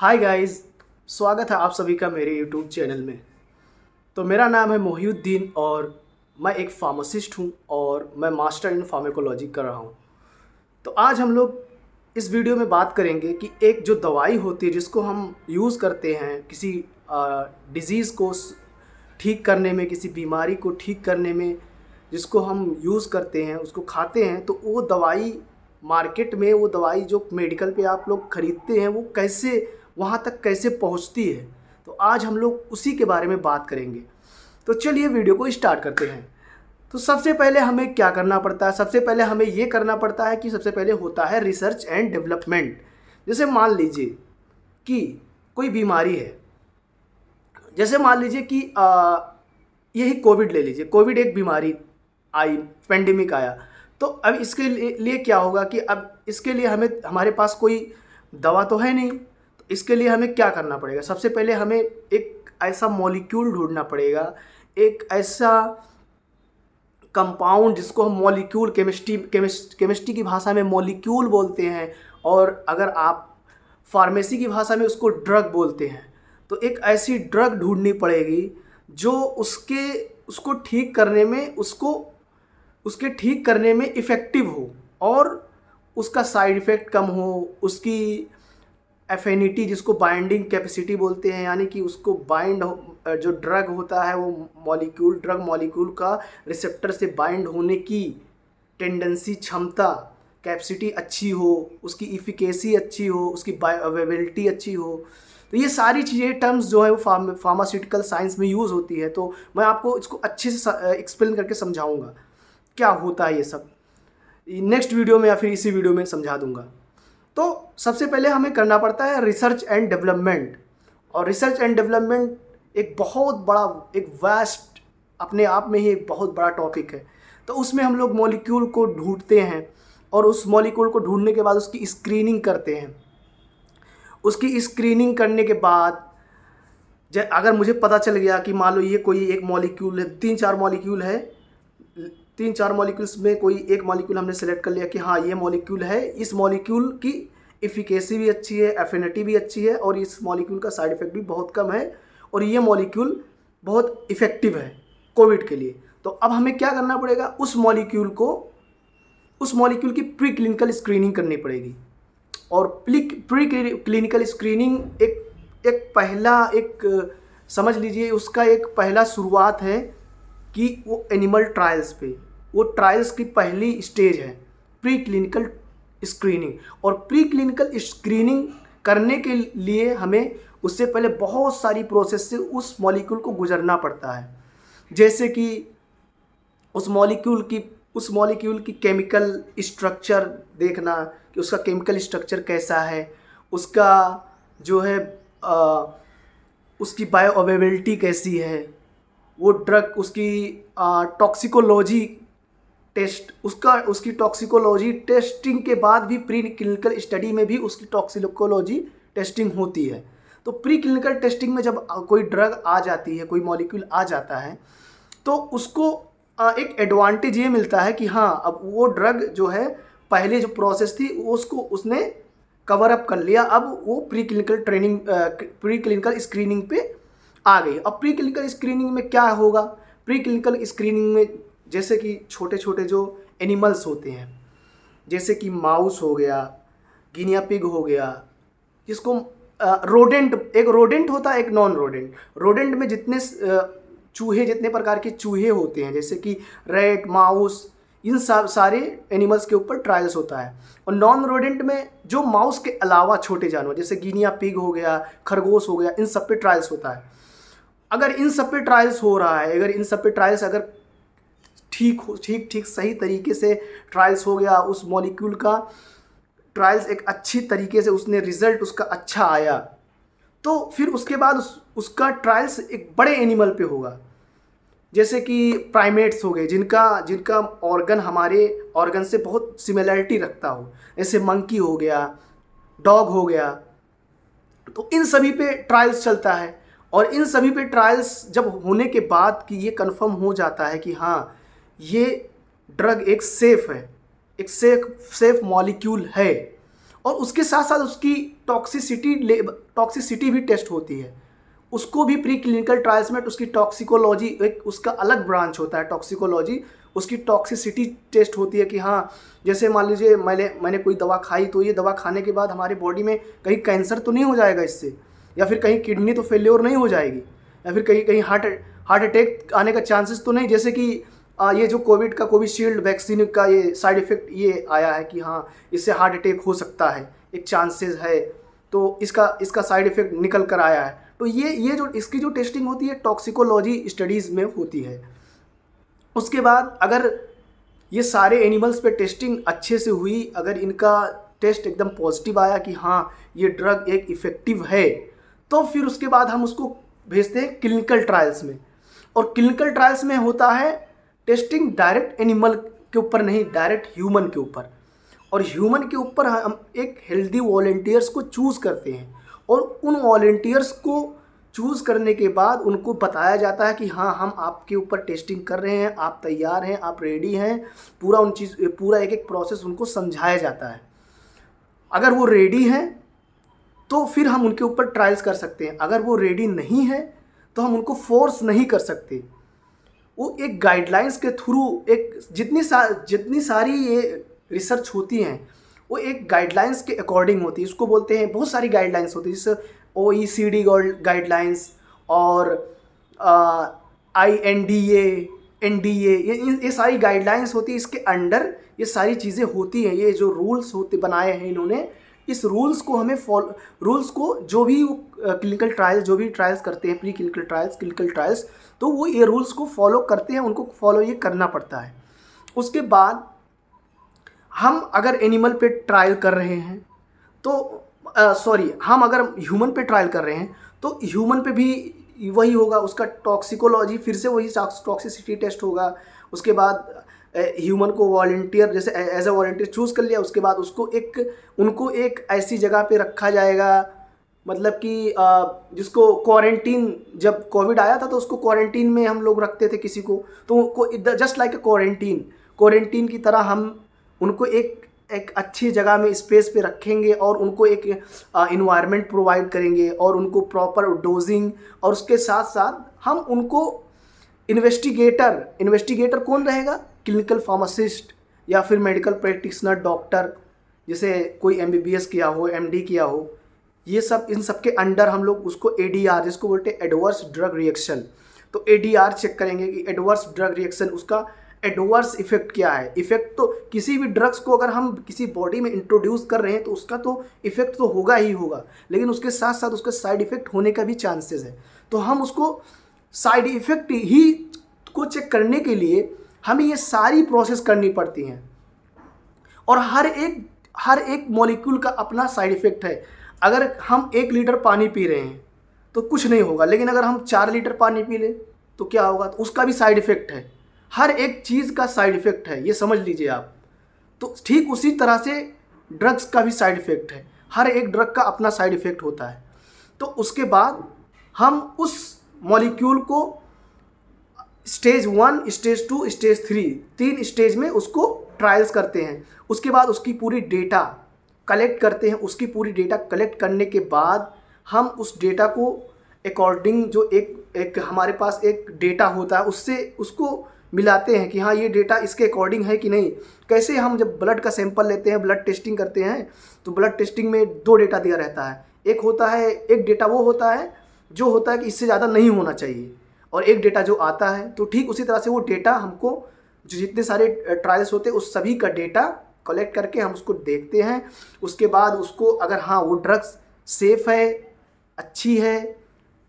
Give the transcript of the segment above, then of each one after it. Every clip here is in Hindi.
हाय गाइस, स्वागत है आप सभी का मेरे यूट्यूब चैनल में। तो मेरा नाम है मोहिउद्दीन और मैं एक फार्मासिस्ट हूँ और मैं मास्टर इन फार्माकोलॉजी कर रहा हूँ। तो आज हम लोग इस वीडियो में बात करेंगे कि एक जो दवाई होती है जिसको हम यूज़ करते हैं किसी डिज़ीज़ को ठीक करने में, किसी बीमारी को ठीक करने में, जिसको हम यूज़ करते हैं, उसको खाते हैं, तो वो दवाई मार्केट में, वो दवाई जो मेडिकल पे आप लोग ख़रीदते हैं, वो कैसे वहाँ तक कैसे पहुँचती है। तो आज हम लोग उसी के बारे में बात करेंगे। तो चलिए वीडियो को स्टार्ट करते हैं। तो सबसे पहले हमें क्या करना पड़ता है? सबसे पहले हमें ये करना पड़ता है कि सबसे पहले होता है रिसर्च एंड डेवलपमेंट। जैसे मान लीजिए कि कोई बीमारी है, जैसे मान लीजिए कि यही कोविड ले लीजिए। कोविड एक बीमारी आई, पेंडेमिक आया। तो अब इसके लिए क्या होगा कि अब इसके लिए हमारे पास कोई दवा तो है नहीं। तो इसके लिए हमें क्या करना पड़ेगा? सबसे पहले हमें एक ऐसा मॉलिक्यूल ढूंढना पड़ेगा, एक ऐसा कंपाउंड जिसको हम मॉलिक्यूल, केमिस्ट्री की भाषा में मॉलिक्यूल बोलते हैं, और अगर आप फार्मेसी की भाषा में उसको ड्रग बोलते हैं। तो एक ऐसी ड्रग ढूंढनी पड़ेगी जो उसको ठीक करने में, उसके ठीक करने में इफ़ेक्टिव हो और उसका साइड इफ़ेक्ट कम हो, उसकी एफिनिटी, जिसको बाइंडिंग कैपेसिटी बोलते हैं, यानी कि उसको जो ड्रग होता है वो ड्रग मॉलिक्यूल का रिसेप्टर से बाइंड होने की टेंडेंसी, क्षमता, कैपेसिटी अच्छी हो, उसकी इफ़िकेसी अच्छी हो, उसकी बायोअवेलेबिलिटी अच्छी हो। तो ये सारी चीज़ें, टर्म्स जो है वो फार्मास्यूटिकल साइंस में यूज़ होती है। तो मैं आपको इसको अच्छे से एक्सप्लेन करके समझाऊंगा क्या होता है ये सब। नेक्स्ट वीडियो में या फिर इसी वीडियो में समझा दूंगा। तो सबसे पहले हमें करना पड़ता है रिसर्च एंड डेवलपमेंट। और रिसर्च एंड डेवलपमेंट एक बहुत बड़ा, एक वास्ट, अपने आप में ही एक बहुत बड़ा टॉपिक है। तो उसमें हम लोग मॉलिक्यूल को ढूंढते हैं और उस मॉलिक्यूल को ढूंढने के बाद उसकी स्क्रीनिंग करते हैं। उसकी स्क्रीनिंग करने के बाद अगर मुझे पता चल गया कि मान लो ये कोई एक मॉलिक्यूल है, तीन चार मॉलिक्यूल्स में कोई एक मॉलिक्यूल हमने सेलेक्ट कर लिया कि हाँ ये मॉलिक्यूल है, इस मॉलिक्यूल की इफ़िकेसी भी अच्छी है, एफिनिटी भी अच्छी है, और इस मॉलिक्यूल का साइड इफ़ेक्ट भी बहुत कम है, और ये मॉलिक्यूल बहुत इफ़ेक्टिव है कोविड के लिए। तो अब हमें क्या करना पड़ेगा? उस मॉलिक्यूल की प्री क्लिनिकल स्क्रीनिंग करनी पड़ेगी। और प्री क्लिनिकल स्क्रीनिंग एक समझ लीजिए उसका एक पहला शुरुआत है कि वो एनिमल ट्रायल्स पे, वो ट्रायल्स की पहली स्टेज है प्री क्लिनिकल स्क्रीनिंग। और प्री क्लिनिकल स्क्रीनिंग करने के लिए हमें उससे पहले बहुत सारी प्रोसेस से उस मॉलिक्यूल को गुजरना पड़ता है। जैसे कि उस मॉलिक्यूल की केमिकल स्ट्रक्चर देखना कि उसका केमिकल स्ट्रक्चर कैसा है, उसका जो है उसकी बायोअवेलेबिलिटी कैसी है, वो ड्रग, उसकी टॉक्सिकोलॉजी टेस्ट, उसकी टॉक्सिकोलॉजी टेस्टिंग के बाद भी प्री क्लिनिकल स्टडी में भी उसकी टॉक्सिकोलॉजी टेस्टिंग होती है। तो प्री क्लिनिकल टेस्टिंग में जब कोई ड्रग आ जाती है, कोई मॉलिक्यूल आ जाता है, तो उसको एक एडवांटेज ये मिलता है कि हाँ अब वो ड्रग जो है, पहले जो प्रोसेस थी उसको उसने कवर अप कर लिया, अब वो प्री क्लिनिकल स्क्रीनिंग पे आ गई। अब प्री क्लिनिकल स्क्रीनिंग में क्या होगा? प्री क्लिनिकल स्क्रीनिंग में जैसे कि छोटे छोटे जो एनिमल्स होते हैं, जैसे कि माउस हो गया, गिनिया पिग हो गया, जिसको रोडेंट, एक रोडेंट होता है, एक नॉन रोडेंट। रोडेंट में चूहे, जितने प्रकार के चूहे होते हैं, जैसे कि रैट, माउस, इन सारे एनिमल्स के ऊपर ट्रायल्स होता है। और नॉन रोडेंट में जो माउस के अलावा छोटे जानवर, जैसे गिनिया पिग हो गया, खरगोश हो गया, इन सब पे ट्रायल्स होता है। अगर इन सब पे ट्रायल्स हो रहा है, अगर इन सब पे ट्रायल्स अगर ठीक सही तरीके से ट्रायल्स हो गया, उस मॉलिक्यूल का ट्रायल्स एक अच्छी तरीके से, उसने रिजल्ट उसका अच्छा आया, तो फिर उसके बाद उसका ट्रायल्स एक बड़े एनिमल पे होगा। जैसे कि प्राइमेट्स हो गए, जिनका ऑर्गन हमारे ऑर्गन से बहुत सिमिलरिटी रखता हो, जैसे मंकी हो गया, डॉग हो गया। तो इन सभी पे ट्रायल्स चलता है। और इन सभी पे ट्रायल्स जब होने के बाद कि ये कंफर्म हो जाता है कि हाँ ये ड्रग एक सेफ है, एक सेफ मॉलिक्यूल है, और उसके साथ साथ उसकी टॉक्सिसिटी भी टेस्ट होती है। उसको भी प्री क्लिनिकल ट्रायल्स में उसकी टॉक्सिकोलॉजी, एक उसका अलग ब्रांच होता है टॉक्सिकोलॉजी, उसकी टॉक्सिसिटी टेस्ट होती है कि हाँ, जैसे मान लीजिए मैंने कोई दवा खाई, तो ये दवा खाने के बाद हमारे बॉडी में कहीं कैंसर तो नहीं हो जाएगा इससे, या फिर कहीं किडनी तो फेल्योर नहीं हो जाएगी, या फिर कहीं कहीं हार्ट अटैक आने का चांसेस तो नहीं। जैसे कि ये जो कोविशील्ड वैक्सीन का ये साइड इफ़ेक्ट ये आया है कि हाँ, इससे हार्ट अटैक हो सकता है, एक चांसेस है, तो इसका साइड इफ़ेक्ट निकल कर आया है। तो ये जो इसकी जो टेस्टिंग होती है टॉक्सिकोलॉजी स्टडीज़ में होती है। उसके बाद अगर ये सारे एनिमल्स पे टेस्टिंग अच्छे से हुई, अगर इनका टेस्ट एकदम पॉजिटिव आया कि हाँ ये ड्रग एक इफ़ेक्टिव है, तो फिर उसके बाद हम उसको भेजते हैं क्लिनिकल ट्रायल्स में। और क्लिनिकल ट्रायल्स में होता है टेस्टिंग डायरेक्ट एनिमल के ऊपर नहीं, डायरेक्ट ह्यूमन के ऊपर। और ह्यूमन के ऊपर हम एक हेल्दी वॉलंटियर्स को चूज़ करते हैं, और उन वॉलंटियर्स को चूज़ करने के बाद उनको बताया जाता है कि हाँ, हम आपके ऊपर टेस्टिंग कर रहे हैं, आप तैयार हैं, आप रेडी हैं, पूरा एक एक प्रोसेस उनको समझाया जाता है। अगर वो रेडी हैं तो फिर हम उनके ऊपर ट्रायल्स कर सकते हैं, अगर वो रेडी नहीं है तो हम उनको फोर्स नहीं कर सकते। वो एक गाइडलाइंस के थ्रू, एक जितनी सारी ये रिसर्च होती हैं वो एक गाइडलाइंस के अकॉर्डिंग होती है। इसको बोलते हैं, बहुत सारी गाइडलाइंस होती है, जैसे OECD गाइडलाइंस और NDA, ये सारी गाइडलाइंस होती है। इसके अंडर ये सारी चीज़ें होती हैं, ये जो रूल्स होते बनाए हैं इन्होंने, इस रूल्स को हमें रूल्स को जो भी क्लिनिकल ट्रायल्स, जो भी ट्रायल्स करते हैं, pre clinical trials, clinical trials, तो वो ये रूल्स को फॉलो करते हैं, उनको फॉलो ये करना पड़ता है। उसके बाद हम अगर एनिमल पे ट्रायल कर रहे हैं तो हम अगर ह्यूमन पे ट्रायल कर रहे हैं तो ह्यूमन पे भी वही होगा, उसका टॉक्सिकोलॉजी फिर से वही टॉक्सिसिटी टेस्ट होगा। उसके बाद ह्यूमन को वॉलंटियर, जैसे एज ए वॉलंटियर चूज़ कर लिया, उसके बाद उनको एक ऐसी जगह पे रखा जाएगा, मतलब कि जिसको क्वारंटीन, जब कोविड आया था तो उसको क्वारंटीन में हम लोग रखते थे किसी को, तो उनको जस्ट लाइक ए क्वारंटीन की तरह हम उनको एक अच्छी जगह में स्पेस पे रखेंगे, और उनको एक इन्वायरमेंट प्रोवाइड करेंगे, और उनको प्रॉपर डोजिंग, और उसके साथ साथ हम उनको इन्वेस्टिगेटर कौन रहेगा, क्लिनिकल फार्मासिस्ट या फिर मेडिकल प्रैक्टिशनर, डॉक्टर, जैसे कोई MBBS किया हो, MD किया हो, ये सब, इन सब के अंडर हम लोग उसको ADR, जिसको बोलते हैं एडवर्स ड्रग रिएक्शन, तो ADR चेक करेंगे कि एडवर्स ड्रग रिएक्शन, उसका एडवर्स इफेक्ट क्या है। इफेक्ट तो किसी भी ड्रग्स को अगर हम किसी बॉडी में इंट्रोड्यूस कर रहे हैं तो उसका तो इफेक्ट तो होगा ही होगा, लेकिन उसके साथ साथ उसका साइड इफेक्ट होने का भी चांसेस है। तो हम उसको साइड इफेक्ट ही को चेक करने के लिए हमें ये सारी प्रोसेस करनी पड़ती हैं, और हर एक मॉलिक्यूल का अपना साइड इफेक्ट है। अगर हम 1 लीटर पानी पी रहे हैं तो कुछ नहीं होगा, लेकिन अगर हम 4 लीटर पानी पी लें तो क्या होगा, तो उसका भी साइड इफेक्ट है। हर एक चीज़ का साइड इफेक्ट है, ये समझ लीजिए आप। तो ठीक उसी तरह से ड्रग्स का भी साइड इफेक्ट है, हर एक ड्रग का अपना साइड इफेक्ट होता है। तो उसके बाद हम उस मॉलिक्यूल को स्टेज 1, स्टेज 2, स्टेज 3, 3 स्टेज में उसको ट्रायल्स करते हैं। उसके बाद उसकी पूरी डेटा कलेक्ट करते हैं। उसकी पूरी डेटा कलेक्ट करने के बाद हम उस डेटा को अकॉर्डिंग, जो एक हमारे पास एक डेटा होता है, उससे उसको मिलाते हैं कि हाँ ये डेटा इसके अकॉर्डिंग है कि नहीं। कैसे, हम जब ब्लड का सैंपल लेते हैं, ब्लड टेस्टिंग करते हैं, तो ब्लड टेस्टिंग में 2 डेटा दिया रहता है। एक डेटा वो होता है जो होता है कि इससे ज़्यादा नहीं होना चाहिए, और एक डेटा जो आता है, तो ठीक उसी तरह से वो डेटा हमको, जो जितने सारे ट्रायल्स होते हैं उस सभी का डेटा कलेक्ट करके हम उसको देखते हैं। उसके बाद उसको, अगर हाँ वो ड्रग्स सेफ़ है, अच्छी है,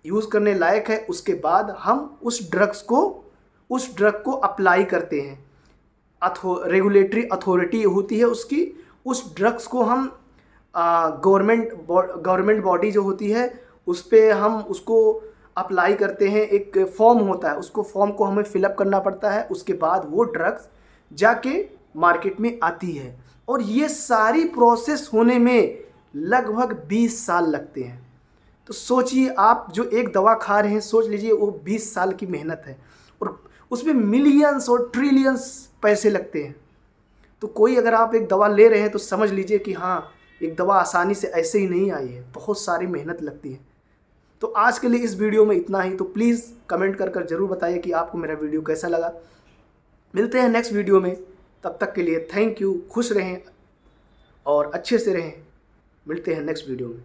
यूज़ करने लायक है, उसके बाद हम उस ड्रग को अप्लाई करते हैं। रेगुलेटरी अथॉरिटी होती है उसकी, उस ड्रग्स को हम गवर्नमेंट बॉडी जो होती है उस पर हम उसको अप्लाई करते हैं। एक फॉर्म होता है, उसको फॉर्म को हमें फिलअप करना पड़ता है। उसके बाद वो ड्रग्स जाके मार्केट में आती है, और ये सारी प्रोसेस होने में लगभग 20 साल लगते हैं। तो सोचिए, आप जो एक दवा खा रहे हैं, सोच लीजिए वो 20 साल की मेहनत है, और उसमें मिलियंस और ट्रिलियंस पैसे लगते हैं। तो कोई, अगर आप एक दवा ले रहे हैं तो समझ लीजिए कि हाँ एक दवा आसानी से ऐसे ही नहीं आई है, बहुत सारी मेहनत लगती है। तो आज के लिए इस वीडियो में इतना ही। तो प्लीज़ कमेंट कर ज़रूर बताइए कि आपको मेरा वीडियो कैसा लगा। मिलते हैं नेक्स्ट वीडियो में, तब तक के लिए थैंक यू। खुश रहें और अच्छे से रहें। मिलते हैं नेक्स्ट वीडियो में।